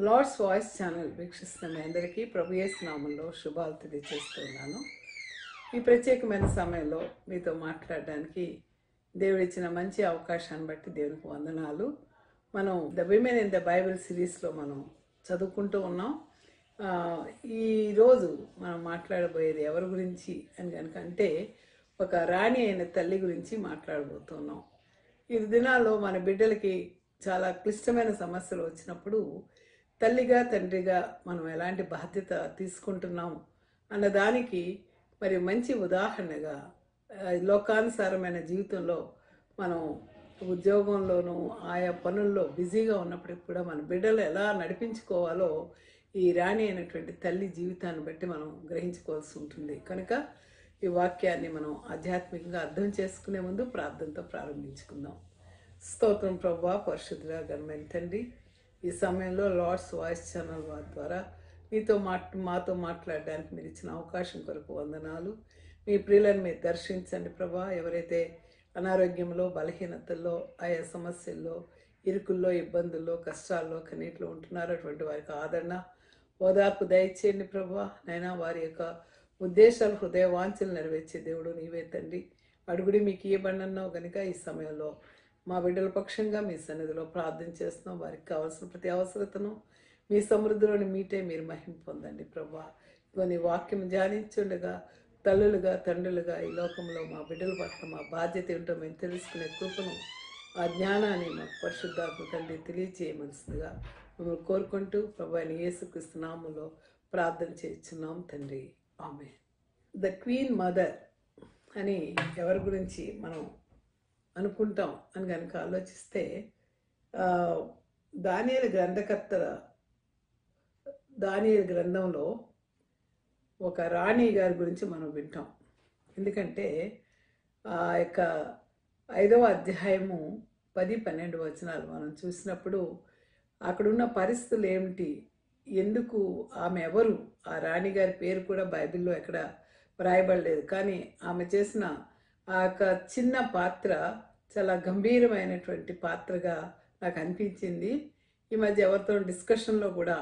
Lord's voice channel వీక్షిస్తున్న మీ అందరికీ ప్రభు యేసు నామములో శుభాలు తెలియజేస్తున్నాను. ఈ ప్రత్యేకమైన సమయంలో మీతో మాట్లాడడానికి దేవుడిచ్చిన మంచి అవకాశాన్ని బట్టి దేవునికి వందనాలు. మనం the women in the Bible సిరీస్లో మనం చదువుకుంటూ ఉన్నాం. ఈరోజు మనం మాట్లాడబోయేది ఎవరి గురించి అని కనుక అంటే ఒక రాణి అయిన తల్లి గురించి మాట్లాడబోతున్నాం. ఈ దినాల్లో మన బిడ్డలకి చాలా క్లిష్టమైన సమస్యలు వచ్చినప్పుడు తల్లిగా తండ్రిగా మనం ఎలాంటి బాధ్యత తీసుకుంటున్నాం అన్నదానికి మరి మంచి ఉదాహరణగా లోకానుసారమైన జీవితంలో మనం ఉద్యోగంలోనూ ఆయా పనుల్లో బిజీగా ఉన్నప్పటికి కూడా మన బిడ్డలు ఎలా నడిపించుకోవాలో ఈ రాణి అయినటువంటి తల్లి జీవితాన్ని బట్టి మనం గ్రహించుకోవాల్సి ఉంటుంది. కనుక ఈ వాక్యాన్ని మనం ఆధ్యాత్మికంగా అర్థం చేసుకునే ముందు ప్రార్థనతో ప్రారంభించుకుందాం. స్తోత్రం ప్రభువా, పరిశుద్ధుడా, ఘనమైన తండ్రి, ఈ సమయంలో లార్డ్స్ వాయిస్ ఛానల్ వారి ద్వారా మాతో మాట్లాడడానికి మీరు ఇచ్చిన అవకాశం కొరకు వందనాలు. మీ ప్రియులను మీరు దర్శించండి ప్రభా. ఎవరైతే అనారోగ్యంలో, బలహీనతల్లో, ఆయా సమస్యల్లో, ఇరుకుల్లో, ఇబ్బందుల్లో, కష్టాల్లో, కన్నీటిలో ఉంటున్నారో అటువంటి వారికి ఆదరణ, ఓదార్పు దయచేయండి ప్రభా. నైనా వారి యొక్క ఉద్దేశాలు, హృదయ వాంఛలు నెరవేర్చే దేవుడు నీవే తండ్రి. అడుగుడి మీకు ఇవ్వబడినన్నావు కనుక ఈ సమయంలో మా బిడ్డల పక్షంగా మీ సన్నిధిలో ప్రార్థన చేస్తున్నాం. వారికి కావాల్సిన ప్రతి అవసరతను మీ సమృద్ధిలోని మీటే మీరు మహిమ పొందండి ప్రభా. ఇవన్నీ వాక్యం ధ్యానించుండగా తల్లులుగా, తండ్రులుగా ఈ లోకంలో మా బిడ్డల పట్ల మా బాధ్యత ఏంటో మేము తెలుసుకునే కృపను, ఆ జ్ఞానాన్ని మాకు పరిశుద్ధాత్మ తండ్రి తెలియజేయమనిసిగా మిమ్మల్ని కోరుకుంటూ ప్రభు అయిన యేసుక్రీస్తు నామములో ప్రార్థన చేస్తున్నాం తండ్రి, ఆమెన్. ద క్వీన్ మదర్ అని ఎవరి గురించి మనం అనుకుంటాం అని కనుక ఆలోచిస్తే దానియేలు గ్రంథంలో ఒక రాణి గారి గురించి మనం వింటాం. ఎందుకంటే ఆ యొక్క 5వ అధ్యాయము 10-12 వచనాలు మనం చూసినప్పుడు అక్కడున్న పరిస్థితులు ఏమిటి, ఎందుకు, ఆమె ఎవరు, ఆ రాణి గారి పేరు కూడా బైబిల్లో ఎక్కడ వ్రాయబడలేదు. కానీ ఆమె చేసిన ఆ యొక్క చిన్న పాత్ర చాలా గంభీరమైనటువంటి పాత్రగా నాకు అనిపించింది. ఈ మధ్య ఎవరితో డిస్కషన్లో కూడా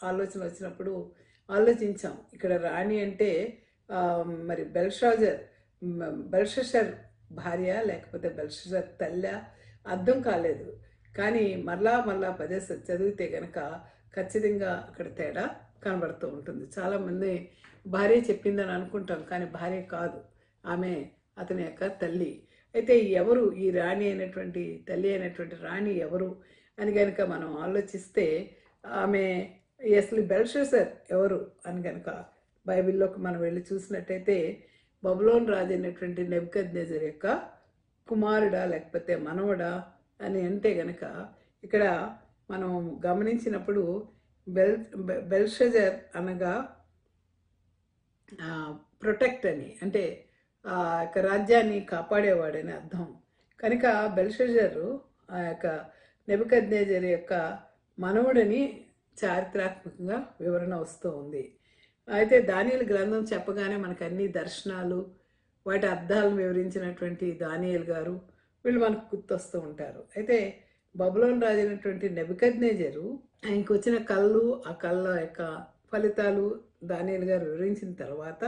ఆలోచన వచ్చినప్పుడు ఆలోచించాం. ఇక్కడ రాణి అంటే మరి బెల్షజర్ భార్య లేకపోతే బెల్షజర్ తల్లి అర్థం కాలేదు. కానీ మరలా పదే చదివితే కనుక ఖచ్చితంగా అక్కడ తేడా కనబడుతూ ఉంటుంది. చాలామంది భార్య చెప్పిందని అనుకుంటాం, కానీ భార్య కాదు, ఆమె అతని యొక్క తల్లి. అయితే ఎవరు ఈ రాణి అయినటువంటి తల్లి అయినటువంటి రాణి ఎవరు అని కనుక మనం ఆలోచిస్తే ఆమె అసలు బెల్షజర్ ఎవరు అని కనుక బైబిల్లోకి మనం వెళ్ళి చూసినట్టయితే బబులోన్ రాజు అయినటువంటి నెబుకద్నెజర్ యొక్క కుమారుడా లేకపోతే మనవడా అని అంటే గనక ఇక్కడ మనం గమనించినప్పుడు బెల్షజర్ అనగా ప్రొటెక్ట్ అని, అంటే ఆ యొక్క రాజ్యాన్ని కాపాడేవాడని అర్థం. కనుక బెల్షజరు ఆ యొక్క నెబుకద్నెజర్ యొక్క మనవుడని చారిత్రాత్మకంగా వివరణ వస్తూ ఉంది. అయితే దానియేలు గ్రంథం చెప్పగానే మనకు అన్ని దర్శనాలు, వాటి అర్థాలను వివరించినటువంటి దానియేలు గారు వీళ్ళు మనకు గుర్తొస్తూ ఉంటారు. అయితే బబులోన్ రాజు అయినటువంటి నెబుకద్నెజరు ఆయనకు వచ్చిన కళ్ళు, ఆ కళ్ళ యొక్క ఫలితాలు దానియేలు గారు వివరించిన తర్వాత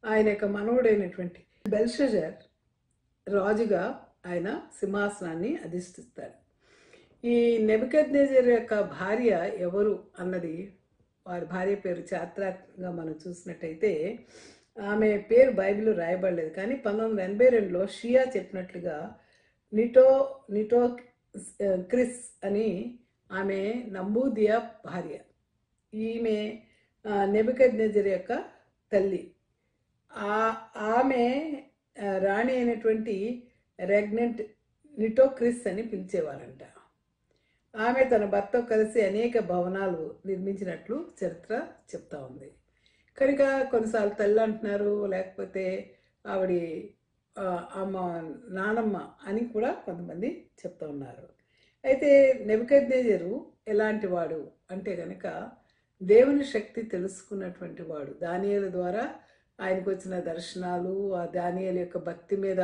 ఆయన యొక్క మనవుడైనటువంటి బెల్షజర్ రాజుగా ఆయన సింహాసనాన్ని అధిష్ఠిస్తాడు. ఈ నెబుకద్నెజర్ యొక్క భార్య ఎవరు అన్నది, వారి భార్య పేరు చారిత్రాత్మకంగా మనం చూసినట్టయితే ఆమె పేరు బైబిల్లో రాయబడలేదు. కానీ 1982లో షియా చెప్పినట్లుగా నిటో క్రిస్ అని ఆమె నంబూదియా భార్య. ఈమె నెబుకద్నెజర్ యొక్క తల్లి. ఆమె రాణి అయినటువంటి రెగ్నెంట్ నిటోక్రిస్ అని పిలిచేవారంట. ఆమె తన భర్తతో కలిసి అనేక భవనాలు నిర్మించినట్లు చరిత్ర చెప్తా ఉంది. కనుక కొన్నిసార్లు తల్లి అంటున్నారు, లేకపోతే ఆవిడ అమ్మ నానమ్మ అని కూడా కొంతమంది చెప్తా ఉన్నారు. అయితే నెబుకద్నెజరు ఎలాంటి వాడు అంటే కనుక దేవుని శక్తి తెలుసుకున్నటువంటి వాడు. దానియేలు ద్వారా ఆయనకు వచ్చిన దర్శనాలు, ఆ దానియేలు యొక్క భక్తి మీద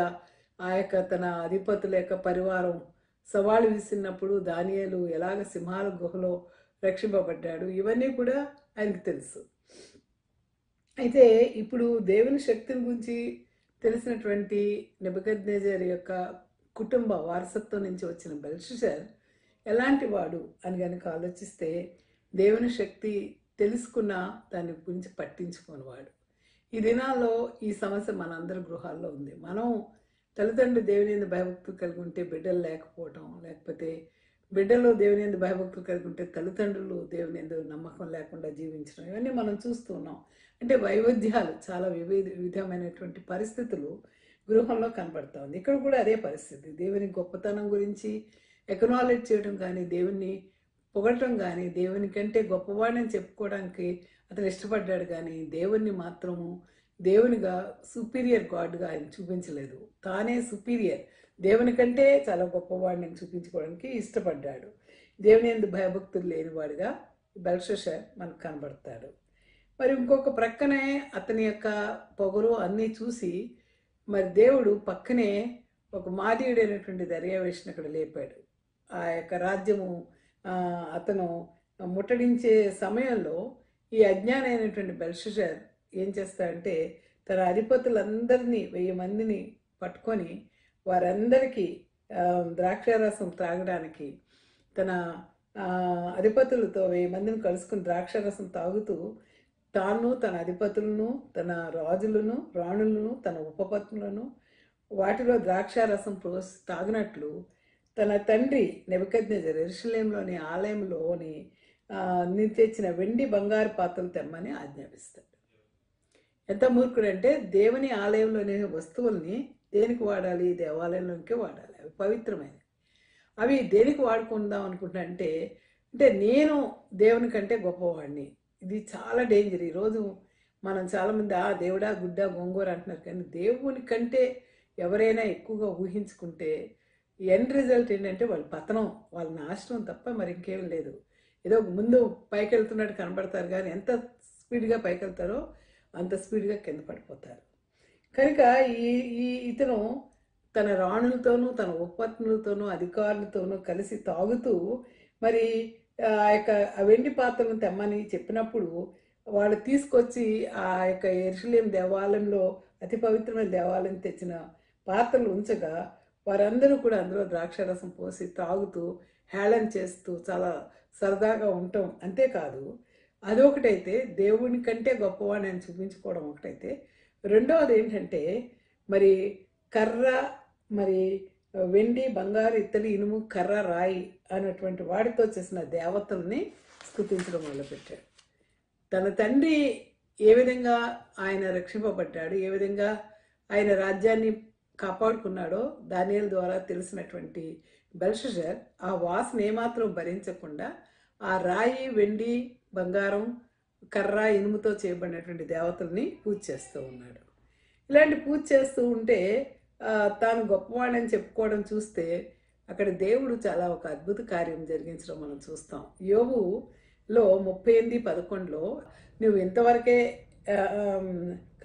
ఆ యొక్క తన అధిపతుల యొక్క పరివారం సవాలు విసిరినప్పుడు దానియేలు ఎలాగ సింహాల గుహలో రక్షింపబడ్డాడు, ఇవన్నీ కూడా ఆయనకు తెలుసు. అయితే ఇప్పుడు దేవుని శక్తిని గురించి తెలిసినటువంటి నెబుకద్నెజర్ యొక్క కుటుంబ వారసత్వం నుంచి వచ్చిన బెల్షస్సర్ ఎలాంటి వాడు అని కనుక ఆలోచిస్తే, దేవుని శక్తి తెలుసుకున్న దాని గురించి పట్టించుకోనివాడు. ఈ దినాల్లో ఈ సమస్య మనందరి గృహాల్లో ఉంది. మనం తల్లిదండ్రులు దేవుని యందు భయభక్తులు కలిగి ఉంటే బిడ్డలు లేకపోవటం, లేకపోతే బిడ్డలు దేవుని యందు భయభక్తులు కలిగి ఉంటే తల్లిదండ్రులు దేవుని యందు నమ్మకం లేకుండా జీవించడం, ఇవన్నీ మనం చూస్తున్నాం. అంటే వైవిధ్యాలు, చాలా విధమైనటువంటి పరిస్థితులు గృహంలో కనబడతా ఉంది. ఇక్కడ కూడా అదే పరిస్థితి. దేవుని గొప్పతనం గురించి ఎక్నాలెడ్జ్ చేయడం కానీ, దేవుణ్ణి పొగటం కానీ, దేవుని కంటే గొప్పవాడని చెప్పుకోవడానికి అతను ఇష్టపడ్డాడు కానీ, దేవుణ్ణి మాత్రము దేవునిగా సుపీరియర్ గాడ్గా ఆయన చూపించలేదు. తానే సుపీరియర్, దేవుని కంటే చాలా గొప్పవాడిని చూపించుకోవడానికి ఇష్టపడ్డాడు. దేవుని యందు భయభక్తులు లేనివాడిగా బెల్షస్సర్ మనకు కనబడతాడు. మరి ఇంకొక ప్రక్కనే అతని యొక్క పొగరు అన్నీ చూసి మరి దేవుడు పక్కనే ఒక మాదీయుడైనటువంటి దర్యావేషుని అక్కడ లేపాడు. ఆ యొక్క రాజ్యము అతను ముట్టడించే సమయంలో ఈ అజ్ఞాని అయినటువంటి బెల్షస్సర్ ఏం చేస్తాడంటే, తన అధిపతులందరినీ 1000 మందిని పట్టుకొని వారందరికీ ద్రాక్షారసం త్రాగడానికి తన అధిపతులతో 1000 మందిని కలుసుకుని ద్రాక్షారసం తాగుతూ తాను, తన అధిపతులను, తన రాజులను, రాణులను, తన ఉపపత్నులను వాటిలో ద్రాక్షారసం తాగినట్లు తన తండ్రి నెబుకద్నెజర్ యెరూషలేములోని ఆలయంలోని తెచ్చిన వెండి బంగారు పాత్రలు తెమ్మని ఆజ్ఞాపిస్తాడు. ఎంత మూర్ఖుడంటే, దేవుని ఆలయంలోని వస్తువుల్ని దేనికి వాడాలి? దేవాలయంలోనికే వాడాలి. అవి పవిత్రమైనవి. అవి దేనికి వాడుకుందాం అనుకుంటా అంటే నేను దేవుని కంటే గొప్పవాడిని. ఇది చాలా డేంజర్. ఈరోజు మనం చాలామంది దేవుడా గుడ్డ గోంగూర అంటున్నారు, కానీ దేవుని కంటే ఎవరైనా ఎక్కువగా ఊహించుకుంటే ఎండ్ రిజల్ట్ ఏంటంటే వాళ్ళ పతనం, వాళ్ళ నాశనం తప్ప మరి ఇంకేం లేదు. ఏదో ముందు పైకి వెళ్తున్నట్టు కనబడతారు, కానీ ఎంత స్పీడ్గా పైకి వెళ్తారో అంత స్పీడ్గా కింద పడిపోతారు. కనుక ఇతను తన రాణులతోనూ, తన ఉపపత్నులతోనూ, అధికారులతోనూ కలిసి తాగుతూ మరి ఆ యొక్క వెండి పాత్రలను తెమ్మని చెప్పినప్పుడు వాళ్ళు తీసుకొచ్చి ఆ యొక్క యెరూషలేము దేవాలయంలో, అతి పవిత్రమైన దేవాలయం తెచ్చిన పాత్రలు ఉంచగా వారందరూ కూడా అందులో ద్రాక్షారసం పోసి తాగుతూ హేళన చేస్తూ చాలా సరదాగా ఉండటం. అంతేకాదు, అదొకటైతే దేవుని కంటే గొప్పవాడిని అని చూపించుకోవడం ఒకటైతే, రెండవది ఏంటంటే మరి కర్ర, మరి వెండి, బంగారు, ఇత్తడి, ఇనుము, కర్ర, రాయి అనేటువంటి వాటితో చేసిన దేవతల్ని స్తుతించడం మొదలుపెట్టాడు. తన తండ్రి ఏ విధంగా ఆయన రక్షింపబడ్డాడు, ఏ విధంగా ఆయన రాజ్యాన్ని కాపాడుకున్నాడో దానియేలు ద్వారా తెలిసినటువంటి బెల్షస్సర్ ఆ వాసన ఏమాత్రం భరించకుండా ఆ రాయి, వెండి, బంగారం, కర్ర, ఇనుముతో చేయబడినటువంటి దేవతల్ని పూజ చేస్తూ ఉన్నాడు. ఇలాంటి పూజ చేస్తూ ఉంటే తాను గొప్పవాడని చెప్పుకోవడం చూస్తే అక్కడ దేవుడు చాలా ఒక అద్భుత కార్యం జరిగించడం మనం చూస్తాం. యోబులో 38:11 నువ్వు ఇంతవరకే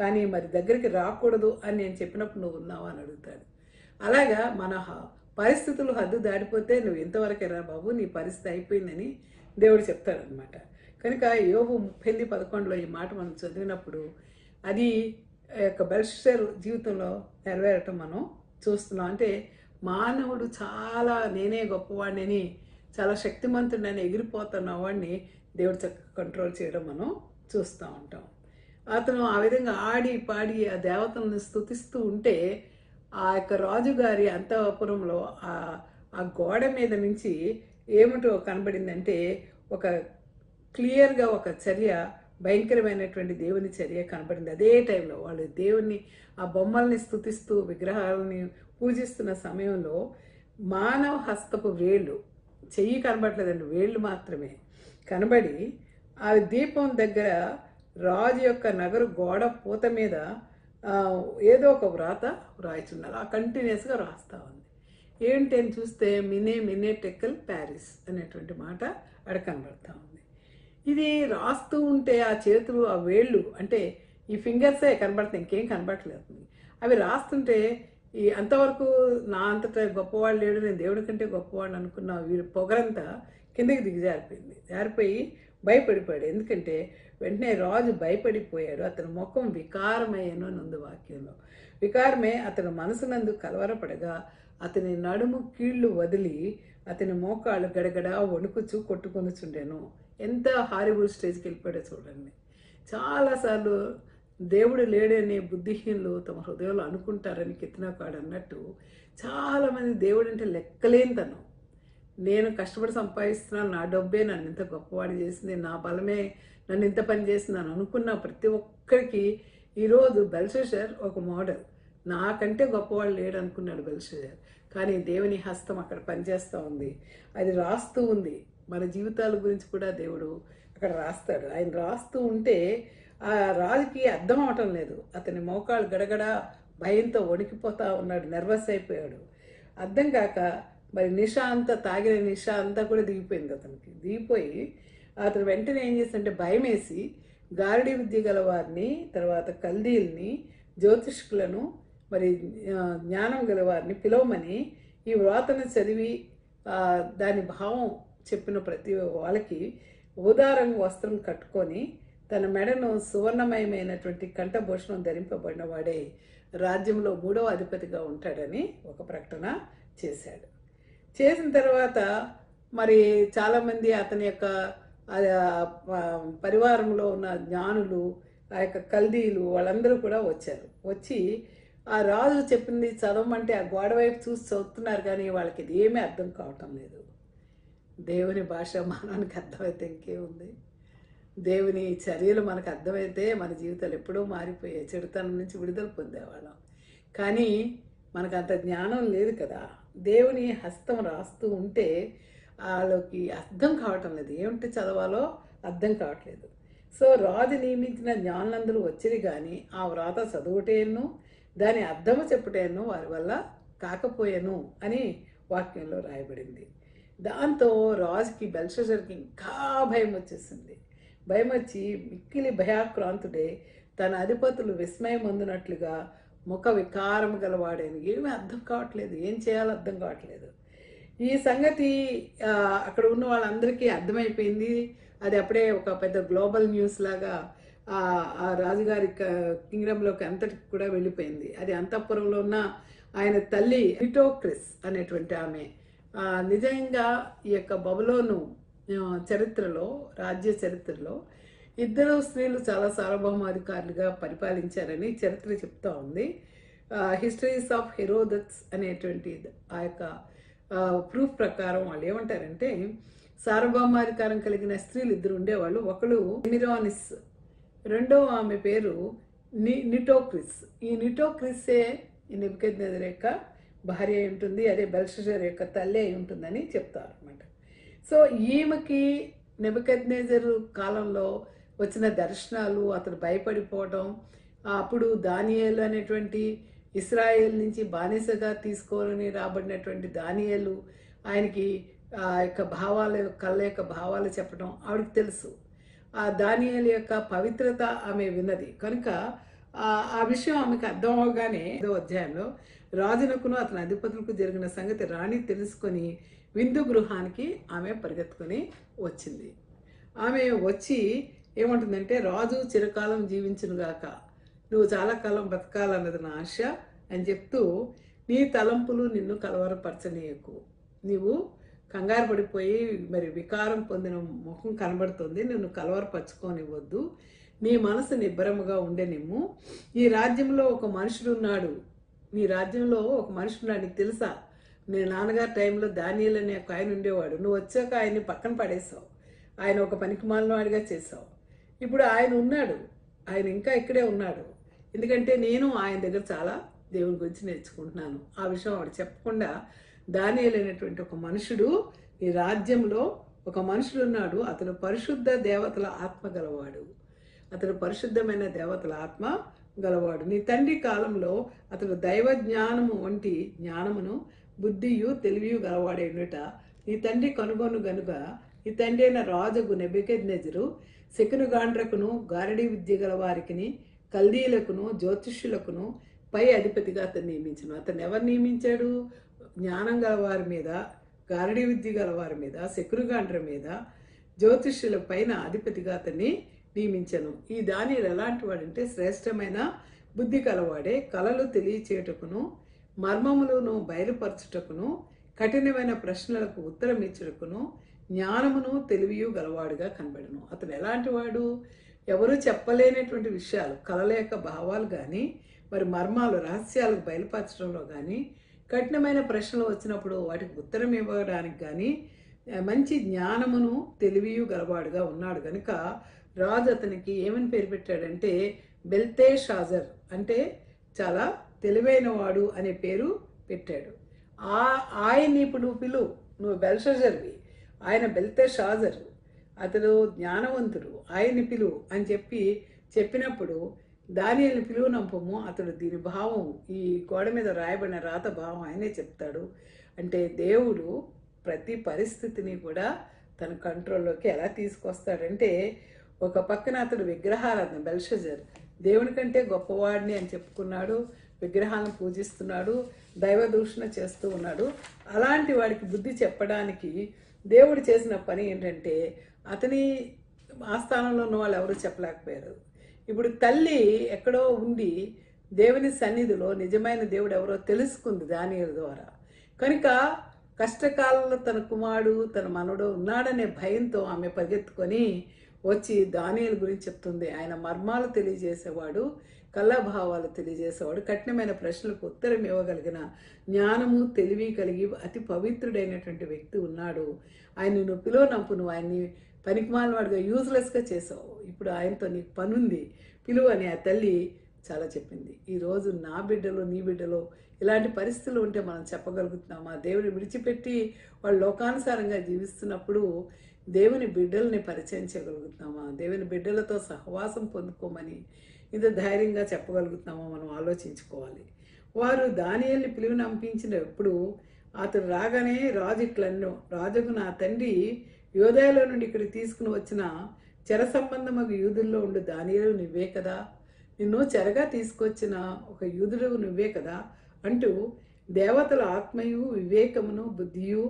కానీ మరి దగ్గరికి రాకూడదు అని నేను చెప్పినప్పుడు నువ్వు ఉన్నావా అని అడుగుతాడు. అలాగా మన పరిస్థితులు హద్దు దాటిపోతే నువ్వు ఇంతవరకే రా బాబు, నీ పరిస్థితి అయిపోయిందని దేవుడు చెప్తాడనమాట. కనుక యోబు 38:11 ఈ మాట మనం చదివినప్పుడు అది యొక్క బెల్షస్సర్ జీవితంలో నెరవేరటం మనం చూస్తున్నాం. అంటే మానవుడు చాలా నేనే గొప్పవాడిని, చాలా శక్తిమంతుడని ఎగిరిపోతున్న వాడిని దేవుడు చక్కగా కంట్రోల్ చేయడం మనం చూస్తూ ఉంటాం. అతను ఆ విధంగా ఆడి పాడి ఆ దేవతలను స్తుతిస్తూ ఉంటే ఆ యొక్క రాజుగారి అంతఃపురంలో ఆ గోడ మీద నుంచి ఏమిటో కనబడిందంటే ఒక క్లియర్గా ఒక చర్య, భయంకరమైనటువంటి దేవుని చర్య కనబడింది. అదే టైంలో వాళ్ళు దేవుని ఆ బొమ్మల్ని స్తుతిస్తూ విగ్రహాలని పూజిస్తున్న సమయంలో మానవ హస్తపు వేళ్ళు, చెయ్యి కనబడలేదండి, వేళ్ళు మాత్రమే కనబడి ఆ దీపం దగ్గర రాజు యొక్క నగరు గోడ పూత మీద ఏదో ఒక వ్రాత రాయిచున్నారు. ఆ కంటిన్యూస్గా రాస్తా ఉంది. ఏంటి అని చూస్తే మినే టెక్కల్ ప్యారిస్ అనేటువంటి మాట అక్కడ కనబడతా ఉంది. ఇది రాస్తూ ఉంటే ఆ చేతులు, ఆ వేళ్ళు, అంటే ఈ ఫింగర్సే కనబడతాయి, ఇంకేం కనబడట్లేదు. అవి రాస్తుంటే అంతవరకు నా అంతటా గొప్పవాళ్ళు లేడు, నేను దేవుడి కంటే గొప్పవాడు అనుకున్న వీరి పొగరంతా కిందకి దిగజారిపోయింది. జారిపోయి భయపడిపోయాడు. ఎందుకంటే వెంటనే రాజు భయపడిపోయాడు. అతని ముఖం వికారమయ్యను అని ఉంది వాక్యంలో. వికారమే అతని మనసునందు కలవరపడగా అతని నడుము కీళ్లు వదిలి అతని మోకాళ్ళు గడగడ వణుకుచు కొట్టుకొనుచుండెను. ఎంత హారిబుల్ స్టేజ్కి వెళ్ళిపోయాడో చూడండి. చాలాసార్లు దేవుడు లేడని బుద్ధిహీనులు తమ హృదయంలో అనుకుంటారని కిత్నాకాడు అన్నట్టు చాలామంది దేవుడు అంటే లెక్కలేనితనం. నేను కష్టపడి సంపాదిస్తున్నాను, నా డబ్బే నన్ను ఇంత గొప్పవాడి చేసింది, నా బలమే నన్ను ఇంత పని చేసిందని అనుకున్న ప్రతి ఒక్కరికి ఈరోజు బెల్షస్సర్ ఒక మోడల్. నాకంటే గొప్పవాడు లేడు అనుకున్నాడు బెల్షస్సర్. కానీ దేవుని హస్తం అక్కడ పనిచేస్తూ ఉంది, అది రాస్తూ ఉంది. మన జీవితాల గురించి కూడా దేవుడు అక్కడ రాస్తాడు. ఆయన రాస్తూ ఉంటే ఆ రాజుకి అర్థం అవటం లేదు. అతని మోకాళ్ళు గడగడ భయంతో వణికిపోతా ఉన్నాడు, నర్వస్ అయిపోయాడు. అర్థం కాక మరి నిషా అంతా తాగిన నిషా అంతా కూడా దిగిపోయింది అతనికి. దిగిపోయి అతను వెంటనే ఏం చేస్తుంటే భయం వేసి గారడీ విద్య గల వారిని, తర్వాత కల్దీల్ని, జ్యోతిష్కులను, మరి జ్ఞానం గల వారిని పిలవమని ఈ వ్రాతను చదివి దాని భావం చెప్పిన ప్రతి వాళ్ళకి ఊదారంగు వస్త్రం కట్టుకొని తన మెడను సువర్ణమయమైనటువంటి కంఠభూషణం ధరింపబడిన వాడే రాజ్యంలో 3వ అధిపతిగా ఉంటాడని ఒక ప్రకటన చేశాడు. చేసిన తర్వాత మరి చాలామంది అతని యొక్క పరివారంలో ఉన్న జ్ఞానులు, ఆ యొక్క కల్దీలు వాళ్ళందరూ కూడా వచ్చారు. వచ్చి ఆ రాజు చెప్పింది చదవమంటే ఆ గోడ వైపు చూసి చదువుతున్నారు, కానీ వాళ్ళకి ఇది ఏమీ అర్థం కావటం లేదు. దేవుని భాష మానవానికి అర్థమైతే ఇంకేముంది? దేవుని చర్యలు మనకు అర్థమైతే మన జీవితాలు ఎప్పుడూ మారిపోయాయి, చెడుతనం నుంచి విడుదల పొందేవాళ్ళం. కానీ మనకు అంత జ్ఞానం లేదు కదా. దేవుని హస్తం రాస్తూ ఉంటే వాళ్ళకి అర్థం కావటం లేదు, ఏమిటి చదవాలో అర్థం కావట్లేదు. సో రాజు నియమించిన జ్ఞానులందరూ వచ్చేది, కానీ ఆ వ్రాత చదువుటేను దాని అర్థము చెప్పుటేను వారి వల్ల కాకపోయాను అని వాక్యంలో రాయబడింది. దాంతో రాజుకి బెల్షస్సర్కి ఇంకా భయం వచ్చేసింది. భయం వచ్చి మిక్కిలి భయాక్రాంతుడే తన అధిపతులు విస్మయం పొందినట్లుగా ముఖ వికారం గలవాడేను. ఏమీ అర్థం కావట్లేదు, ఏం చేయాలో అర్థం కావట్లేదు. ఈ సంగతి అక్కడ ఉన్న వాళ్ళందరికీ అర్థమైపోయింది. అది అప్పుడే ఒక పెద్ద గ్లోబల్ న్యూస్ లాగా ఆ రాజుగారి కింగ్డమ్లోకి అంతటికి కూడా వెళ్ళిపోయింది. అది అంతఃపురంలో ఉన్న ఆయన తల్లి నిటోక్రిస్ అనేటువంటి ఆమె నిజంగా ఈ యొక్క బబులోను చరిత్రలో, రాజ్య చరిత్రలో ఇద్దరు స్త్రీలు చాలా సార్వభౌమాధికారులుగా పరిపాలించారని చరిత్ర చెప్తా ఉంది. హిస్టరీస్ ఆఫ్ హెరోదట్స్ అనేటువంటి ఆ యొక్క ప్రూఫ్ ప్రకారం వాళ్ళు ఏమంటారంటే, సార్వభౌమాధికారం కలిగిన స్త్రీలు ఇద్దరు ఉండేవాళ్ళు. ఒకళ్ళు ఎమిరానిస్, రెండో ఆమె పేరు నిటోక్రిస్. ఈ నిటోక్రిస్సే ఈ నెబుకద్నెజరు యొక్క భార్య అయి ఉంటుంది, అదే బెల్షస్సర్ యొక్క తల్లి అయి ఉంటుందని చెప్తారు అనమాట. సో ఈమెకి నెబుకద్నెజరు కాలంలో వచ్చిన దర్శనాలు, అతను భయపడిపోవడం, అప్పుడు దానియేలు అనేటువంటి ఇస్రాయేల్ నుంచి బానిసగా తీసుకోవాలని రాబడినటువంటి దానియేలు ఆయనకి ఆ యొక్క భావాల కళ్ళ యొక్క భావాలు చెప్పడం ఆవిడకి తెలుసు. ఆ దానియేలు యొక్క పవిత్రత ఆమె విన్నది కనుక ఆ విషయం ఆమెకు అర్థం అవగానే 5వ అధ్యాయంలో రాజునకును అతని అధిపతులకు జరిగిన సంగతి రాణి తెలుసుకొని విందు గృహానికి ఆమె పరిగెత్తుకొని వచ్చింది. ఆమె వచ్చి ఏమంటుందంటే, రాజు చిరకాలం జీవించునుగాక, నువ్వు చాలా కాలం బ్రతకాలన్నది నా ఆశ అని చెప్తూ, నీ తలంపులు నిన్ను కలవరపరచనీయకు, నీవు కంగారు పడిపోయి మరి వికారం పొందిన ముఖం కనబడుతుంది, నిన్ను కలవరపరచుకోనివ్వద్దు, నీ మనసు నిబ్బరముగా ఉండనిమ్ము. ఈ రాజ్యంలో ఒక మనుషుడు ఉన్నాడు, నీ రాజ్యంలో ఒక మనుషుడు ఉన్నాడు, నీకు తెలుసా? నీ నాన్నగారి టైంలో దానియేలు అనే ఒక ఆయన ఉండేవాడు, నువ్వు వచ్చాక ఆయన్ని పక్కన పడేసావు, ఆయన ఒక పనికిమాలిన వాడిగా చేసావు. ఇప్పుడు ఆయన ఉన్నాడు, ఆయన ఇంకా ఇక్కడే ఉన్నాడు, ఎందుకంటే నేను ఆయన దగ్గర చాలా దేవుని గురించి నేర్చుకుంటున్నాను. ఆ విషయం ఆవిడ చెప్పకుండా, దానియేలు అనేటువంటి ఒక మనుషుడు, ఈ రాజ్యంలో ఒక మనుషుడు ఉన్నాడు, అతను పరిశుద్ధ దేవతల ఆత్మ గలవాడు, అతను పరిశుద్ధమైన దేవతల ఆత్మ గలవాడు. నీ తండ్రి కాలంలో అతడు దైవ జ్ఞానము వంటి జ్ఞానమును బుద్ధియు తెలివియు గలవాడేనుట నీ తండ్రి కనుగొను గనుక నీ తండ్రి అయిన రాజుకు నెబుకద్నెజరు శకునుగాండ్రకును గారడీ విద్య గల వారికిని కల్దీలకును జ్యోతిష్యులకును పై అధిపతిగా అతను నియమించను. అతను ఎవరు నియమించాడు? జ్ఞానం గల వారి మీద, గారడీ విద్య గల వారి మీద, శకునుగాండ్ర మీద, జ్యోతిష్యుల పైన అధిపతిగా అతన్ని నియమించను. ఈ దానియేలు ఎలాంటి వాడంటే శ్రేష్టమైన బుద్ధి కలవాడే, కలలు తెలియచేయుటకును మర్మములను బయలుపరచుటకును కఠినమైన ప్రశ్నలకు ఉత్తరం ఇచ్చుటకును జ్ఞానమును తెలివియు గలవాడుగా కనబడను. అతను ఎలాంటి వాడు? ఎవరు చెప్పలేనటువంటి విషయాలు, కలల యొక్క భావాలు కానీ, మరి మర్మాలు, రహస్యాలకు బయలుపరచడంలో కానీ, కఠినమైన ప్రశ్నలు వచ్చినప్పుడు వాటికి ఉత్తరం ఇవ్వడానికి కానీ మంచి జ్ఞానమును తెలివియు గలవాడుగా ఉన్నాడు కనుక రాజు అతనికి ఏమని పేరు పెట్టాడంటే బెల్తెషాజర్, అంటే చాలా తెలివైన వాడు అనే పేరు పెట్టాడు. ఆయన్ని ఇప్పుడు పిలువు, నువ్వు బెల్షజర్వి, ఆయన బెల్తెషాజర్, అతడు జ్ఞానవంతుడు, ఆయన్ని పిలువు అని చెప్పినప్పుడు దానియేలుని పిలువనంపము. అతడు దీని భావం, ఈ గోడ మీద రాయబడిన రాత భావం ఆయనే చెప్తాడు. అంటే దేవుడు ప్రతి పరిస్థితిని కూడా తన కంట్రోల్లోకి ఎలా తీసుకొస్తాడంటే, ఒక పక్కన అతడు విగ్రహారాధన, బెల్షజర్ దేవుని కంటే గొప్పవాడిని అని చెప్పుకున్నాడు, విగ్రహాలను పూజిస్తున్నాడు, దైవ దూషణ చేస్తూ ఉన్నాడు. అలాంటి వాడికి బుద్ధి చెప్పడానికి దేవుడు చేసిన పని ఏంటంటే, అతని ఆస్థానంలో ఉన్న వాళ్ళు ఎవరు చెప్పలేకపోయారు. ఇప్పుడు తల్లి ఎక్కడో ఉండి దేవుని సన్నిధిలో నిజమైన దేవుడు ఎవరో తెలుసుకుంది దానియేలు ద్వారా. కనుక కష్టకాలంలో తన కుమారుడు, తన మనవడు ఉన్నాడనే భయంతో ఆమె పరిగెత్తుకొని వచ్చి దానియేలు గురించి చెప్తుంది. ఆయన మర్మాలు తెలియజేసేవాడు, కళ్ళభావాలు తెలియజేసేవాడు, కఠినమైన ప్రశ్నలకు ఉత్తరం ఇవ్వగలిగిన జ్ఞానము తెలివి కలిగి అతి పవిత్రుడైనటువంటి వ్యక్తి ఉన్నాడు. ఆయన నువ్వు పిలువనంపు, నువ్వు ఆయన్ని పనికిమాలినవాడుగా యూజ్లెస్గా చేసావు, ఇప్పుడు ఆయనతో నీకు పనుంది, పిలువు అని ఆ తల్లి చాలా చెప్పింది. ఈరోజు నా బిడ్డలో, నీ బిడ్డలో ఇలాంటి పరిస్థితులు ఉంటే మనం చెప్పగలుగుతున్నామా? దేవుని విడిచిపెట్టి వాళ్ళు లోకానుసారంగా జీవిస్తున్నప్పుడు దేవుని బిడ్డల్ని పరిచయం చేయగలుగుతున్నామా? దేవుని బిడ్డలతో సహవాసం పొందుకోమని ఇంత ధైర్యంగా చెప్పగలుగుతున్నామో మనం ఆలోచించుకోవాలి. వారు దానియేలుని పిలువనంపించినప్పుడు అతడు రాగానే రాజు ఇట్లన్నో, రాజుకు నా తండ్రి యోదయలో నుండి ఇక్కడికి తీసుకుని వచ్చిన చెర సంబంధమగు యూదుల్లో ఉండు దానియేలు నువ్వే కదా, నిన్ను చెరగా తీసుకొచ్చిన ఒక యూదుడు నువ్వే కదా అంటూ దేవతల ఆత్మయు వివేకమును బుద్ధియు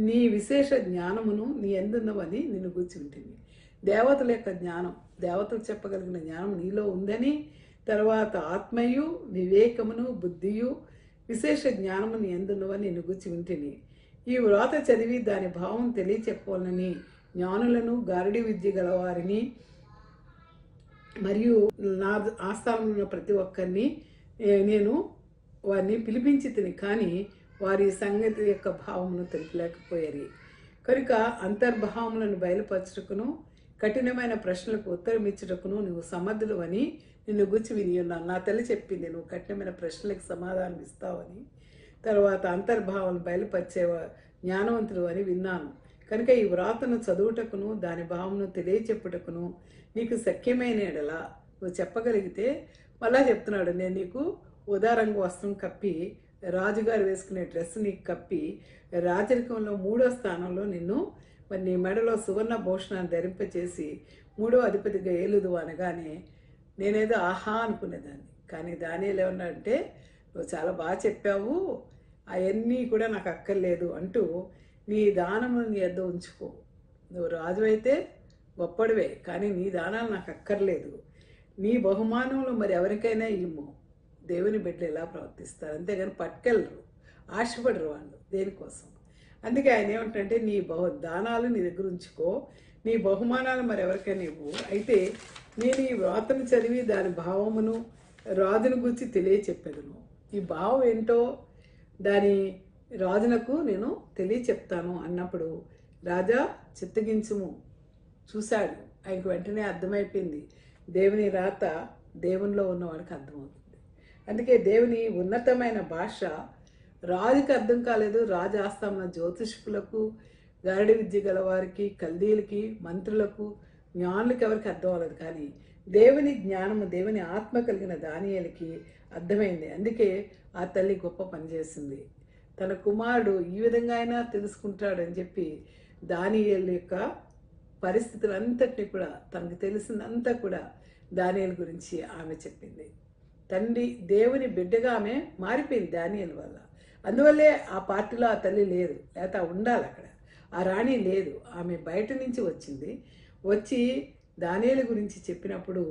నీ విశేష జ్ఞానమును నీ ఎందున్నవని నిన్ను గూర్చి ఉంటుంది. దేవతల యొక్క జ్ఞానం, దేవతలు చెప్పగలిగిన జ్ఞానం నీలో ఉందని, తర్వాత ఆత్మయు వివేకమును బుద్ధియు విశేష జ్ఞానము నీ ఎందున్నవని నిన్ను గూర్చి ఉంటుంది. ఈ వ్రాత చదివి దాని భావం తెలియచెప్పాలని జ్ఞానులను, గారడీ విద్య గలవారిని మరియు నా ఆస్థానంలో ఉన్న ప్రతి ఒక్కరిని నేను వారిని పిలిపించి తిని, కానీ వారి సంగతి యొక్క భావమును తెలియలేకపోయారు. కనుక అంతర్భావములను బయలుపరచుటకును కఠినమైన ప్రశ్నలకు ఉత్తరం ఇచ్చుటకును నువ్వు సమర్థుడు అని నిన్ను గుచ్చి విని ఉన్నాను. నా తల్లి చెప్పింది, నువ్వు కఠినమైన ప్రశ్నలకు సమాధానం ఇస్తావని, తర్వాత అంతర్భావాలను బయలుపరిచే జ్ఞానవంతుడు అని విన్నాను. కనుక ఈ వ్రాతను చదువుటకును దాని భావమును తెలియచెప్పుటకును నీకు సఖ్యమైన ఎడలా నువ్వు చెప్పగలిగితే, మళ్ళా చెప్తున్నాడు, నేను నీకు ఉదారంగు వస్త్రం కప్పి, రాజుగారు వేసుకునే డ్రెస్ నీకు కప్పి, రాజరికంలో 3వ స్థానంలో నిన్ను, మరి నీ మెడలో సువర్ణ భూషణాన్ని ధరింపచేసి 3వ అధిపతిగా ఏలుదు అనగానే నేనేదో ఆహా అనుకునేదాన్ని. కానీ దానియేలు ఏమన్నాడంటే, నువ్వు చాలా బాగా చెప్పావు, అవన్నీ కూడా నాకు అక్కర్లేదు అంటూ, నీ దానమును నీ వద్ద ఉంచుకో, నువ్వు రాజు అయితే గొప్పడివే, కానీ నీ దానాలు నాకు అక్కర్లేదు, నీ బహుమానంలో మరి ఎవరికైనా ఇమ్ము. దేవుని బిడ్డలు ఎలా ప్రవర్తిస్తారు, అంతేగాని పట్టుకెళ్ళరు, ఆశపడరు వాళ్ళు దేనికోసం. అందుకే ఆయన ఏమంటే, నీ దానాలు నీ దగ్గర ఉంచుకో, నీ బహుమానాలు మరి ఎవరికైనా ఇవ్వు. అయితే నేను ఈ వ్రాతను చదివి దాని భావమును రాజును గురించి తెలియచెప్పెదను. ఈ భావం ఏంటో దాని రాజునకు నేను తెలియచెప్తాను అన్నప్పుడు, రాజా చిత్తగించుము. చూశాడు, ఆయనకు వెంటనే అర్థమైపోయింది, దేవుని రాత దేవునిలో ఉన్నవాడికి అర్థమవుతుంది. అందుకే దేవుని ఉన్నతమైన భాష రాజుకి అర్థం కాలేదు. రాజు ఆస్థాన జ్యోతిష్కులకు, గారడీ విద్య గలవారికి, కల్దీలకి, మంత్రులకు, జ్ఞానులకి ఎవరికి అర్థం అవ్వలేదు. కానీ దేవుని జ్ఞానము, దేవుని ఆత్మ కలిగిన దానియేలుకి అర్థమైంది. అందుకే ఆ తల్లి గొప్ప పని చేసింది. తన కుమారుడు ఈ విధంగా అయినా తెలుసుకుంటాడని చెప్పి దానియేలు యొక్క పరిస్థితులంతటినీ కూడా, తనకు తెలిసిందంతా కూడా దానియేలు గురించి ఆమె చెప్పింది. తండ్రి దేవుని బిడ్డగా ఆమె మారిపోయింది దానియేలు వల్ల. అందువల్లే ఆ పార్టీలో ఆ తల్లి లేదు, లేకపోతే ఉండాలి అక్కడ. ఆ రాణి లేదు, ఆమె బయట నుంచి వచ్చింది. వచ్చి దానియేలు గురించి చెప్పినప్పుడు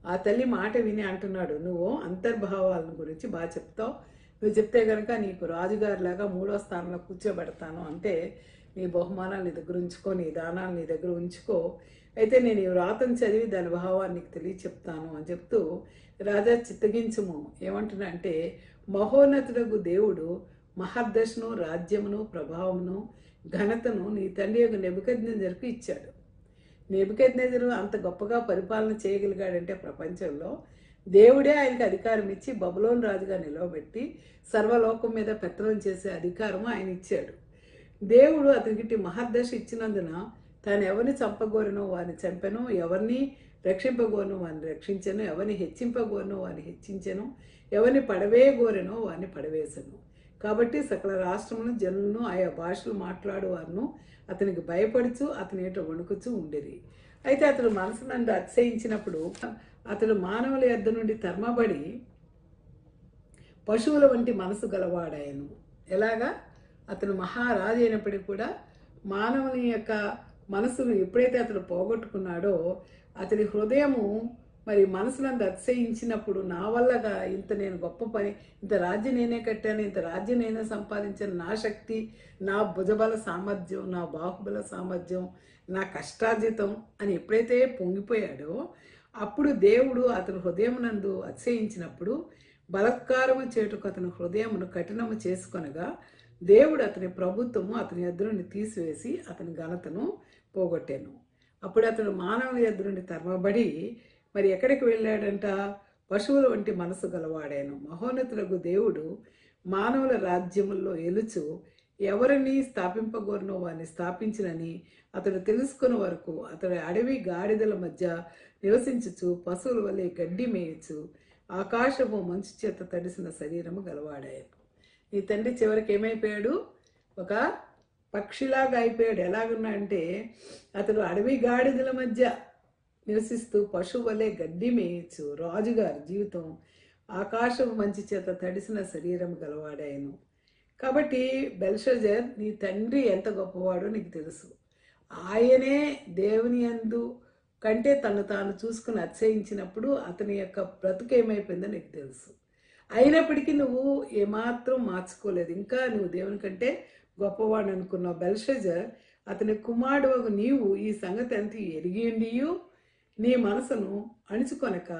ఆ తల్లి మాట విని అంటున్నాడు, నువ్వు అంతర్భావాలను గురించి బాగా చెప్తావు, నువ్వు చెప్తే కనుక నీకు రాజుగారిలాగా 3వ స్థానంలో కూర్చోబెడతాను, అంటే నీ బహుమానాలు నీ దగ్గర ఉంచుకో, నీ దానాలు నీ దగ్గర ఉంచుకో, అయితే నేను ఈ వ్రాతను చదివి దాని భావాన్ని నీకు తెలియచెప్తాను అని చెప్తూ, రాజా చిత్తగించుము, ఏమంటున్నా అంటే మహోన్నతుడగు దేవుడు మహర్దశను, రాజ్యమును, ప్రభావమును, ఘనతను నీ తండ్రి యొక్క నెబుకద్నెజరుకు ఇచ్చాడు. నెబుకద్నెజరు అంత గొప్పగా పరిపాలన చేయగలిగాడంటే ప్రపంచంలో దేవుడే ఆయనకి అధికారం ఇచ్చి బబులోను రాజుగా నిలవబెట్టి సర్వలోకం మీద పెత్తనం చేసే అధికారం ఆయన ఇచ్చాడు. దేవుడు అతనికి మహర్దశ ఇచ్చినందున తాను ఎవరిని చంపగోరనో వారిని చంపెను, ఎవరిని రక్షింపగోరనో వారిని రక్షించెను, ఎవరిని హెచ్చింపగోరనో వారిని హెచ్చించెను, ఎవరిని పడవేయగోరెనో వారిని పడవేసెను. కాబట్టి సకల రాష్ట్రములను, జనులను, ఆయా భాషలు మాట్లాడు వారిను అతనికి భయపడుచు అతని ఏట వణుకుచూ ఉండేది. అయితే అతడు మనసు నందు అతిశయించినప్పుడు అతడు మానవుల యొద్ద నుండి తరమబడి పశువుల వంటి మనసు గలవాడాయను. ఎలాగా? అతను మహారాజు అయినప్పటికీ కూడా మానవుని యొక్క మనసును ఎప్పుడైతే అతడు పోగొట్టుకున్నాడో అతడి హృదయము మరి మనసునందు అతిశయించినప్పుడు, నా వల్లగా ఇంత నేను గొప్ప పని, ఇంత రాజ్యం నేనే కట్టాను, ఇంత రాజ్యం నేనే సంపాదించాను, నా శక్తి, నా భుజబల సామర్థ్యం, నా బాహుబల సామర్థ్యం, నా కష్టార్జితం అని ఎప్పుడైతే పొంగిపోయాడో అప్పుడు దేవుడు అతని హృదయమునందు అతిశయించినప్పుడు బలత్కారము చేటుకు అతని హృదయమును కఠినము చేసుకొనగా దేవుడు అతని ప్రభుత్వము అతని యొద్ద నుండి తీసివేసి అతని ఘనతను పోగొట్టాను. అప్పుడు అతడు మానవుల యొద్ద నుండి తరమబడి మరి ఎక్కడికి వెళ్ళాడంట? పశువుల వంటి మనసు గలవాడాను. మహోన్నతులకు దేవుడు మానవుల రాజ్యముల్లో ఎలుచు ఎవరిని స్థాపింపగోరనో వారిని స్థాపించినని అతడు తెలుసుకున్న వరకు అతడు అడవి గాడిదల మధ్య నివసించుచు పశువుల వల్లే గడ్డి మేయచ్చు ఆకాశము మంచు చేత తడిసిన శరీరము గలవాడాయను. నీ తండ్రి చివరికి ఏమైపోయాడు? ఒక పక్షిలాగా అయిపోయాడు. ఎలాగున్నా అంటే అతడు అడవి గాడిదల మధ్య నివసిస్తూ పశువు వలె గడ్డి మేయచ్చు. రాజుగారి జీవితం ఆకాశము మంచి చేత తడిసిన శరీరం గలవాడాయను. కాబట్టి బెల్షజర్, నీ తండ్రి ఎంత గొప్పవాడో నీకు తెలుసు. ఆయనే దేవుని యందు కంటే తను తాను చూసుకుని అతిశయించినప్పుడు అతని యొక్క బ్రతుకు ఏమైపోయిందో నీకు తెలుసు. అయినప్పటికీ నువ్వు ఏమాత్రం మార్చుకోలేదు, ఇంకా నువ్వు దేవుని కంటే గొప్పవాడు అనుకున్నావు. బెల్షజర్, అతని కుమారుడు నీవు ఈ సంగతి అంత ఎరిగిండియు నీ మనసును అణుచుకొనక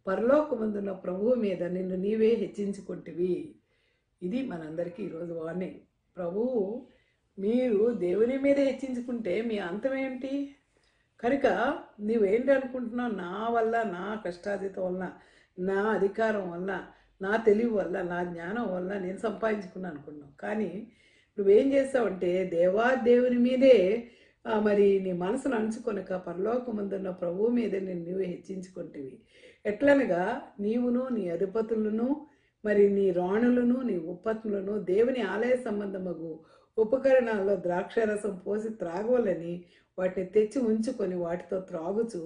పరలోకమందున్న ప్రభువు మీద నిన్ను నీవే హెచ్చించుకుంటివి. ఇది మనందరికీ ఈరోజు వార్నింగ్. ప్రభువు, మీరు దేవుని మీద హెచ్చించుకుంటే మీ అంతం ఏంటి? కనుక నువ్వేంటి అనుకుంటున్నావు? నా వల్ల, నా కష్టార్జితం వల్ల, నా అధికారం వల్ల, నా తెలివి వల్ల, నా జ్ఞానం వల్ల నేను సంపాదించుకున్నాను అనుకున్నావు. కానీ నువ్వేం చేస్తావంటే దేవుని మీదే మరి నీ మనసును అణుచుకొనక పరలోకమందున్న ప్రభువు మీద నేను నువ్వే హెచ్చించుకుంటేవి. ఎట్లనగా నీవును నీ అధిపతులను మరి నీ రాణులను నీ ఉపత్నులను దేవుని ఆలయ సంబంధమగు ఉపకరణాల్లో ద్రాక్షారసం పోసి త్రాగవలని వాటిని తెచ్చి ఉంచుకొని వాటితో త్రాగుచు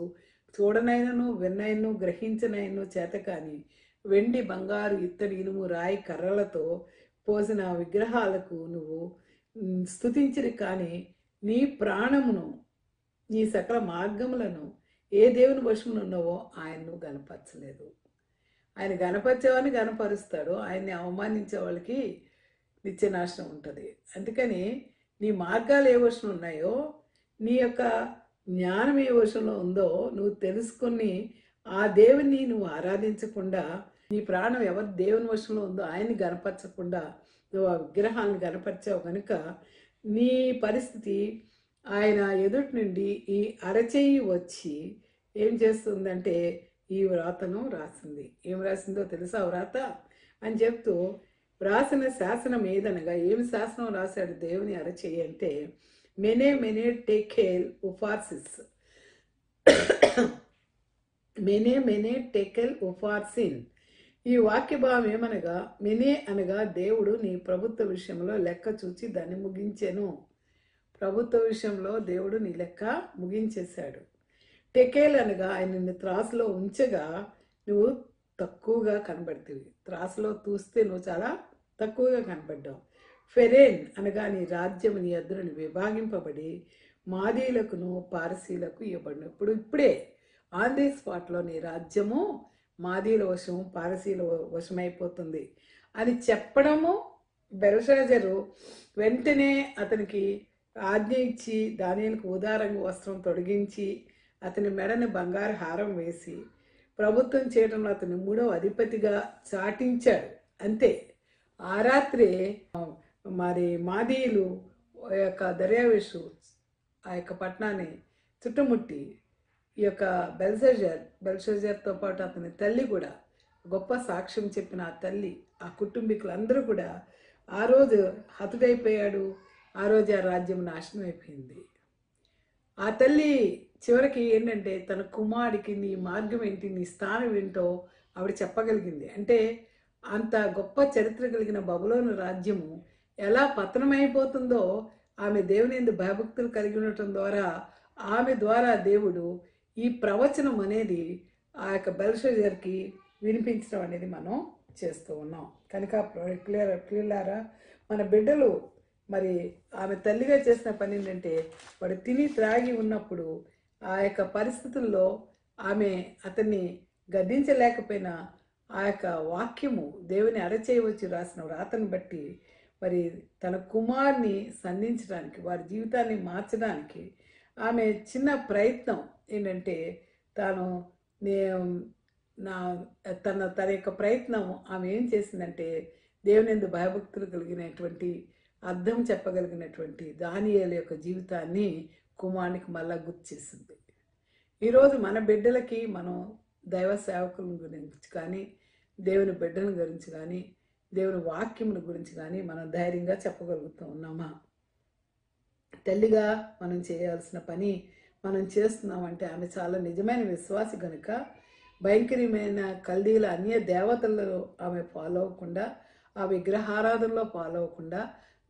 చూడనైనను విన్నైనను గ్రహించనైనను చేతకాని వెండి, బంగారు, ఇత్తడి, ఇనుము, రాయి, కర్రలతో పోసిన విగ్రహాలకు నువ్వు స్తుతించిరి, కానీ నీ ప్రాణమును, నీ సకల మార్గములను ఏ దేవుని వశమున ఉన్నావో ఆయన్ను గనపరచలేదు. ఆయన గనపరిచేవాడిని గనపరుస్తాడు, ఆయన్ని అవమానించే వాళ్ళకి నిత్యనాశనం ఉంటుంది. అందుకని నీ మార్గాలు ఏ వశంలో ఉన్నాయో, నీ యొక్క జ్ఞానం ఏ వశంలో ఉందో నువ్వు తెలుసుకొని ఆ దేవుని నువ్వు ఆరాధించకుండా, నీ ప్రాణం ఎవరి దేవుని వశంలో ఉందో ఆయన్ని గనపరచకుండా నువ్వు ఆ విగ్రహాలను గనపరిచావు కనుక నీ పరిస్థితి ఆయన ఎదుటి నుండి ఈ అరచేయి వచ్చి ఏం చేస్తుందంటే ఈ వ్రాతను రాసింది. ఏం రాసిందో తెలుసా వ్రాత అని చెప్తూ రాసిన శాసనం ఏదనగా, ఏమి శాసనం రాశాడు దేవుని అరచేయి అంటే, మెనే మెనే టేకేల్ ఉఫార్సిస్, మెనే మెనే టేకెల్ ఉఫార్సిన్. ఈ వాక్యభావం ఏమనగా, మెనే అనగా దేవుడు నీ ప్రభుత్వ విషయంలో లెక్క చూచి దాన్ని ముగించెను. ప్రభుత్వ విషయంలో దేవుడు నీ లెక్క ముగించేశాడు. టెకేల్ అనగా ఆయన నిన్ను త్రాసులో ఉంచగా నువ్వు తక్కువగా కనబడుతుంది. త్రాసులో తూస్తే నువ్వు చాలా తక్కువగా కనపడ్డావు. ఫెరేన్ అనగా నీ రాజ్యం నీ ఎదురుని విభాగింపబడి మాదీలకును పారసీలకు ఇవ్వబడిన. ఇప్పుడే ఆన్ ది స్పాట్లో నీ రాజ్యము మాదీల వశం పారసీల వశమైపోతుంది అని చెప్పడము, బెల్షాజరు వెంటనే అతనికి ఆజ్ఞ ఇచ్చి దానియేలుకు ఉదారంగా వస్త్రం తొడిగించి అతని మెడని బంగారు హారం వేసి ప్రభుత్వం చేయడంలో అతని 3వ అధిపతిగా చాటించాడు. అంతే. ఆ రాత్రి మరి మాదీయులు యొక్క దర్యావేషు ఆ యొక్క పట్టణాన్ని చుట్టుముట్టి ఈ యొక్క బెల్షజర్తో పాటు అతని తల్లి కూడా గొప్ప సాక్ష్యం చెప్పిన ఆ తల్లి, ఆ కుటుంబీకులందరూ కూడా ఆ రోజు హతుడైపోయాడు. ఆ రోజు ఆ రాజ్యం నాశనం అయిపోయింది. ఆ తల్లి చివరికి ఏంటంటే తన కుమారుడికి నీ మార్గం ఏంటి, నీ స్థానం ఏంటో ఆవిడ చెప్పగలిగింది. అంటే అంత గొప్ప చరిత్ర కలిగిన బబులోను రాజ్యము ఎలా పతనమైపోతుందో ఆమె దేవుని యందు భయభక్తులు కలిగి ఉండటం ద్వారా ఆమె ద్వారా దేవుడు ఈ ప్రవచనం అనేది ఆ యొక్క బెల్షజర్కి వినిపించడం అనేది మనం చేస్తూ ఉన్నాం. కనుక ప్రియులారా, మన బిడ్డలు మరి ఆమె తల్లిగా చేసిన పని ఏంటంటే వాడు తిని త్రాగి ఉన్నప్పుడు ఆ యొక్క పరిస్థితుల్లో ఆమె అతన్ని గద్దించలేకపోయినా ఆ యొక్క వాక్యము దేవుని అరచేయవచ్చు రాసిన వ్రాతను బట్టి మరి తన కుమార్ని సంధించడానికి, వారి జీవితాన్ని మార్చడానికి ఆమె చిన్న ప్రయత్నం ఏంటంటే తన యొక్క ప్రయత్నం ఆమె ఏం చేసిందంటే దేవుని యందు భయభక్తులు కలిగినటువంటి అర్థం చెప్పగలిగినటువంటి దానియేలు యొక్క జీవితాన్ని కుమారునికి మళ్ళా గుర్తు చేసింది. ఈరోజు మన బిడ్డలకి మనం దైవ సేవకుల గురించి కానీ, దేవుని బిడ్డల గురించి కానీ, దేవుని వాక్యముల గురించి కానీ మనం ధైర్యంగా చెప్పగలుగుతూ ఉన్నామా? తల్లిగా మనం చేయాల్సిన పని మనం చేస్తున్నామంటే ఆమె చాలా నిజమైన విశ్వాసి కనుక భయంకరమైన కల్దీల అన్య దేవతలలో ఆమె ఫాలో అవ్వకుండా, ఆ విగ్రహారాధనలో ఫాలో అవ్వకుండా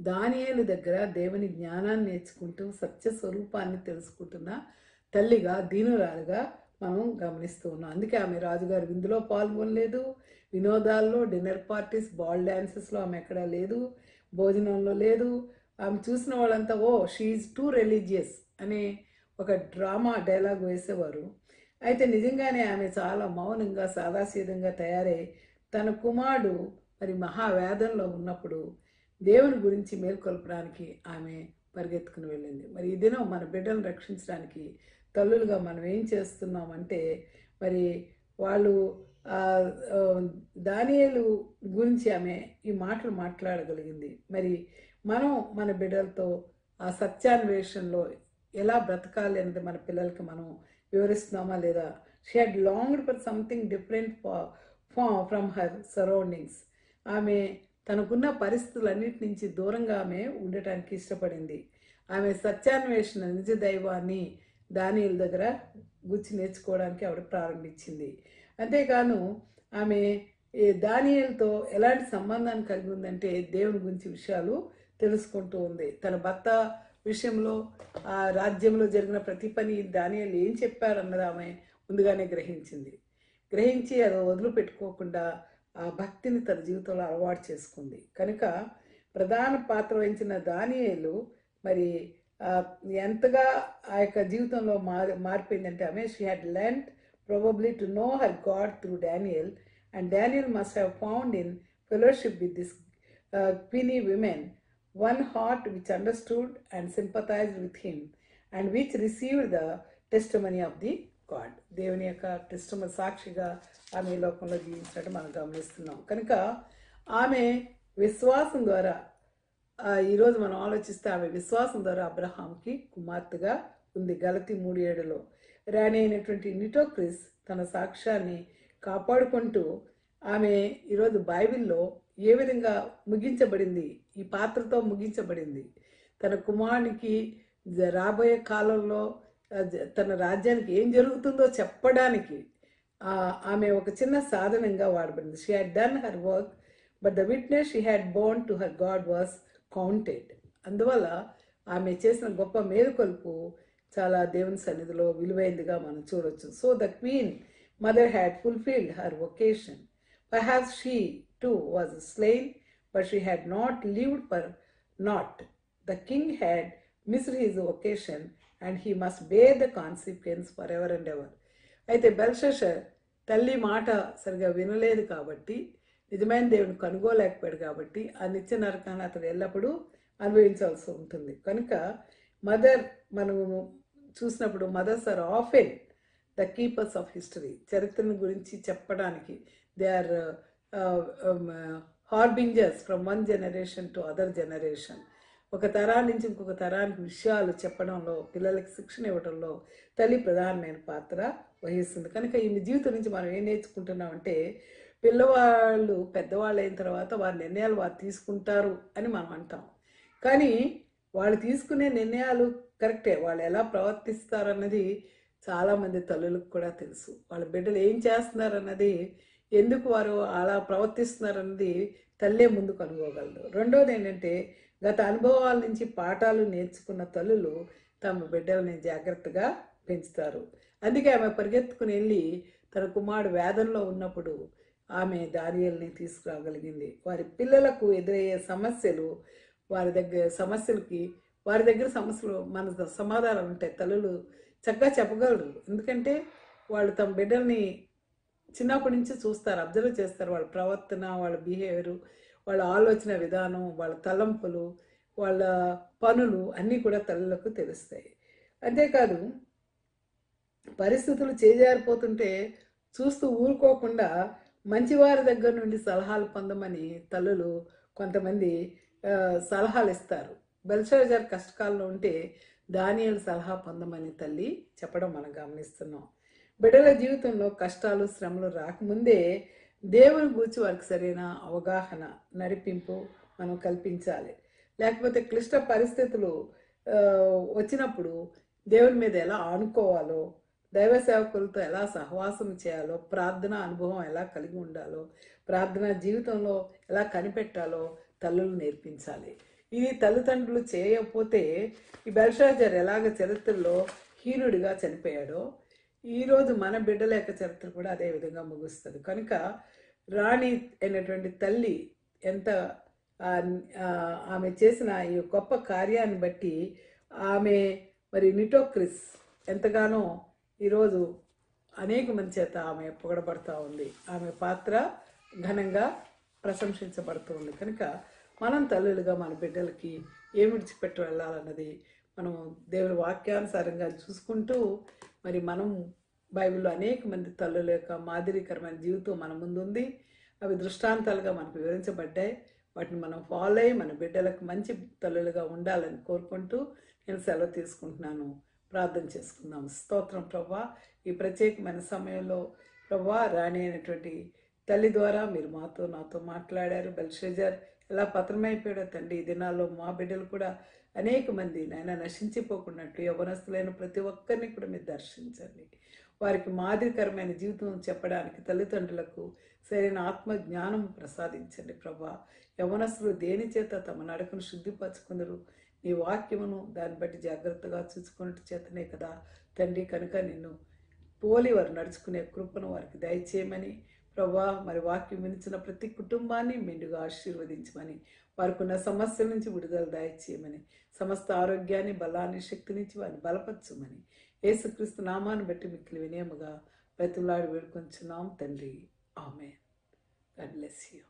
దానియేలు దగ్గర దేవుని జ్ఞానాన్ని నేర్చుకుంటూ సత్య స్వరూపాన్ని తెలుసుకుంటున్న తల్లిగా, దీనురాలుగా మనం గమనిస్తూ ఉన్నాం. అందుకే ఆమె రాజుగారి విందులో పాల్గొనలేదు, వినోదాల్లో, డిన్నర్ పార్టీస్, బాల్ డాన్సెస్లో ఆమె ఎక్కడా లేదు, భోజనంలో లేదు. ఆమె చూసిన వాళ్ళంతా షీఈ్ టూ రిలీజియస్ అనే ఒక డ్రామా డైలాగ్ వేసేవారు. అయితే నిజంగానే ఆమె చాలా మౌనంగా సాదాసీదంగా తయారై తన కుమారుడు మరి మహావేదంలో ఉన్నప్పుడు దేవుని గురించి మేల్కొల్పడానికి ఆమె పరిగెత్తుకుని వెళ్ళింది. మరి ఈ దినం మన బిడ్డలను రక్షించడానికి తల్లులుగా మనం ఏం చేస్తున్నామంటే మరి వాళ్ళు దానియేలు గురించి ఆమె ఈ మాటలు మాట్లాడగలిగింది. మరి మనం మన బిడ్డలతో ఆ సత్యాన్వేషణలో ఎలా బ్రతకాలి అనేది మన పిల్లలకి మనం వివరిస్తున్నామా లేదా? She had longed for something different from her surroundings. ఆమె తనకున్న పరిస్థితులన్నిటి నుంచి దూరంగా ఆమె ఉండటానికి ఇష్టపడింది. ఆమె సత్యాన్వేషణ, నిజ దైవాన్ని దానియేలు దగ్గర గుచ్చి నేర్చుకోవడానికి ఆవిడ ప్రారంభించింది. అంతేకాను ఆమె దానియేలుతో ఎలాంటి సంబంధాన్ని కలిగి ఉందంటే దేవుని గురించి విషయాలు తెలుసుకుంటూ ఉంది. తన భర్త విషయంలో ఆ రాజ్యంలో జరిగిన ప్రతి పని దానియేలు ఏం చెప్పారన్నది ఆమె ముందుగానే గ్రహించి అది వదిలిపెట్టుకోకుండా ఆ భక్తిని తన జీవితంలో అలవాటు చేసుకుంది. కనుక ప్రధాన పాత్ర వహించిన దానియేలు మరి ఎంతగా ఆ యొక్క జీవితంలో మారిపోయిందంటే ఆమె she had learned probably to know her God through Daniel, and Daniel must have found in fellowship with this queenie women one heart which understood and sympathized with him and which received the testimony of the God. దేవుని యొక్క testimony సాక్షిగా ఆమె లోకంలో జీవించినట్టు మనం గమనిస్తున్నాం. కనుక ఆమె విశ్వాసం ద్వారా ఈరోజు మనం ఆలోచిస్తే ఆమె విశ్వాసం ద్వారా అబ్రహాంకి కుమార్తెగా ఉంది. గలతీ 3:7లో రాణి అయినటువంటి నిటోక్రిస్ తన సాక్ష్యాన్ని కాపాడుకుంటూ ఆమె ఈరోజు బైబిల్లో ఏ విధంగా ముగించబడింది, ఈ పాత్రతో ముగించబడింది. తన కుమారునికి రాబోయే కాలంలో తన రాజ్యానికి ఏం జరుగుతుందో చెప్పడానికి ఆమె ఒక చిన్న సాధనంగా వాడబడింది. She had done her work but the witness she had borne to her God was counted. అందువల్ల ఆమె చేసిన గొప్ప మేలుకొల్పు చాలా దేవుని సన్నిధిలో విలువైందిగా మనం చూడొచ్చు. So the queen mother had fulfilled her vacation. Perhaps she too was slain but she had not lived for naught. The king had missed his occasion, and he must bear the consequence forever and ever. అయితే బెల్షషర్ తల్లి మాట సరిగా వినలేదు కాబట్టి, నిజమైన దేవుని కనుగోలేకపోయాడు కాబట్టి ఆ నిత్య నరకాన్ని అతడు ఎల్లప్పుడూ అనుభవించాల్సి ఉంటుంది. కనుక మనము చూసినప్పుడు mothers are often the keepers of history. చరిత్రను గురించి చెప్పడానికి they are harbingers from one generation to other generation. ఒక తరాన్ని నుంచి ఇంకొక తరానికి విషయాలు చెప్పడంలో, పిల్లలకి శిక్షణ ఇవ్వడంలో తల్లి ప్రధానమైన పాత్ర వహిస్తుంది. కనుక ఈ జీవితం నుంచి మనం ఏం నేర్చుకుంటున్నామంటే, పిల్లవాళ్ళు పెద్దవాళ్ళు అయిన తర్వాత వారి నిర్ణయాలు వారు తీసుకుంటారు అని మనం అంటాం. కానీ వాళ్ళు తీసుకునే నిర్ణయాలు కరెక్టే, వాళ్ళు ఎలా ప్రవర్తిస్తారన్నది చాలామంది తల్లులకు కూడా తెలుసు. వాళ్ళ బిడ్డలు ఏం చేస్తున్నారన్నది, ఎందుకు వారు అలా ప్రవర్తిస్తున్నారన్నది తల్లే ముందు కనుగోగలరు. రెండోది ఏంటంటే, గత అనుభవాల నుంచి పాఠాలు నేర్చుకున్న తల్లులు తమ బిడ్డల్ని జాగ్రత్తగా పెంచుతారు. అందుకే ఆమె పరిగెత్తుకుని వెళ్ళి తన కుమారుడు వేదనలో ఉన్నప్పుడు ఆమె దానియేలుని తీసుకురాగలిగింది. వారి పిల్లలకు ఎదురయ్యే సమస్యలు, వారి దగ్గర సమస్యలు మన సమాధానం ఉంటాయి. తల్లులు చక్కగా చెప్పగలరు. ఎందుకంటే వాళ్ళు తమ బిడ్డల్ని చిన్నప్పటి నుంచి చూస్తారు, అబ్జర్వ్ చేస్తారు. వాళ్ళ ప్రవర్తన, వాళ్ళ బిహేవియరు, వాళ్ళ ఆలోచన విధానం, వాళ్ళ తలంపులు, వాళ్ళ పనులు అన్నీ కూడా తల్లులకు తెలుస్తాయి. అంతేకాదు, పరిస్థితులు చేజారిపోతుంటే చూస్తూ ఊరుకోకుండా మంచివారి దగ్గర నుండి సలహాలు పొందమని తల్లులు కొంతమంది సలహాలు ఇస్తారు. బెల్షాజర్ కష్టకాలంలో ఉంటే దానియేలు సలహా పొందమని తల్లి చెప్పడం మనం గమనిస్తున్నాం. బిడ్డల జీవితంలో కష్టాలు, శ్రమలు రాకముందే దేవుని గురించి వారికి సరైన అవగాహన, నడిపింపు మనం కల్పించాలి. లేకపోతే క్లిష్ట పరిస్థితులు వచ్చినప్పుడు దేవుని మీద ఎలా ఆనుకోవాలో, దైవ సేవకులతో ఎలా సహవాసం చేయాలో, ప్రార్థన అనుభవం ఎలా కలిగి ఉండాలో, ప్రార్థన జీవితంలో ఎలా కనిపెట్టాలో తల్లులు నేర్పించాలి. ఇది తల్లిదండ్రులు చేయకపోతే ఈ బెల్షాజర్ ఎలాగ చరిత్రలో హీనుడిగా చనిపోయాడో, ఈరోజు మన బిడ్డల యొక్క చరిత్ర కూడా అదే విధంగా ముగుస్తుంది. కనుక రాణి అయినటువంటి తల్లి ఎంత ఆమె చేసిన ఈ గొప్ప కార్యాన్ని బట్టి ఆమె నిటోక్రిస్ ఎంతగానో ఈరోజు అనేక మంది చేత ఆమె పొగడబడతా ఉంది. ఆమె పాత్ర ఘనంగా ప్రశంసించబడుతూ ఉంది. కనుక మనం తల్లులుగా మన బిడ్డలకి ఏమి విడిచిపెట్టి వెళ్ళాలన్నది మనం దేవుని వాక్యానుసారంగా చూసుకుంటూ, మనం బైబిల్లో అనేక మంది తల్లుల యొక్క మాదిరికరమైన జీవితం మన ముందు ఉంది. అవి దృష్టాంతాలుగా మనకు వివరించబడ్డాయి. వాటిని మనం ఫాలో అయ్యి మన బిడ్డలకు మంచి తల్లులుగా ఉండాలని కోరుకుంటూ నేను సెలవు తీసుకుంటున్నాను. ప్రార్థన చేసుకుందాం. స్తోత్రం ప్రభా, ఈ ప్రత్యేకమైన సమయంలో ప్రభా, రాణి అయినటువంటి తల్లి ద్వారా మీరు నాతో మాట్లాడారు. బెల్షాజర్ ఎలా పతనమైపోయాడో తండ్రి, ఈ దినాల్లో మా బిడ్డలు కూడా అనేక మంది నాయన నశించిపోకున్నట్టు యవ్వనస్తులైన ప్రతి ఒక్కరిని కూడా మీరు దర్శించండి. వారికి మాదిరికరమైన జీవితం చెప్పడానికి తల్లిదండ్రులకు సరైన ఆత్మ జ్ఞానం ప్రసాదించండి ప్రభా. యవ్వనస్తులు దేని చేత తమ నడకను శుద్ధిపరచుకుందరు, నీ వాక్యమును దాన్ని బట్టి జాగ్రత్తగా చూసుకున్నట్టు చేతనే కదా తండ్రి. కనుక నిన్ను పోలి వారు నడుచుకునే కృపను వారికి దయచేయమని ప్రభా, వాక్యం వినిచిన ప్రతి కుటుంబాన్ని మెండుగా ఆశీర్వదించమని, వారికి ఉన్న సమస్యల నుంచి విడుదల దయచేయమని, సమస్త ఆరోగ్యాన్ని, బలాన్ని, శక్తినిచ్చి వారిని బలపరచమని యేసుక్రీస్తు నామాన్ని బట్టి మిక్కిలి వినయముగా బ్రతిమలాడి వేడుకొంచున్నాం తండ్రి. ఆమేన్. God bless you.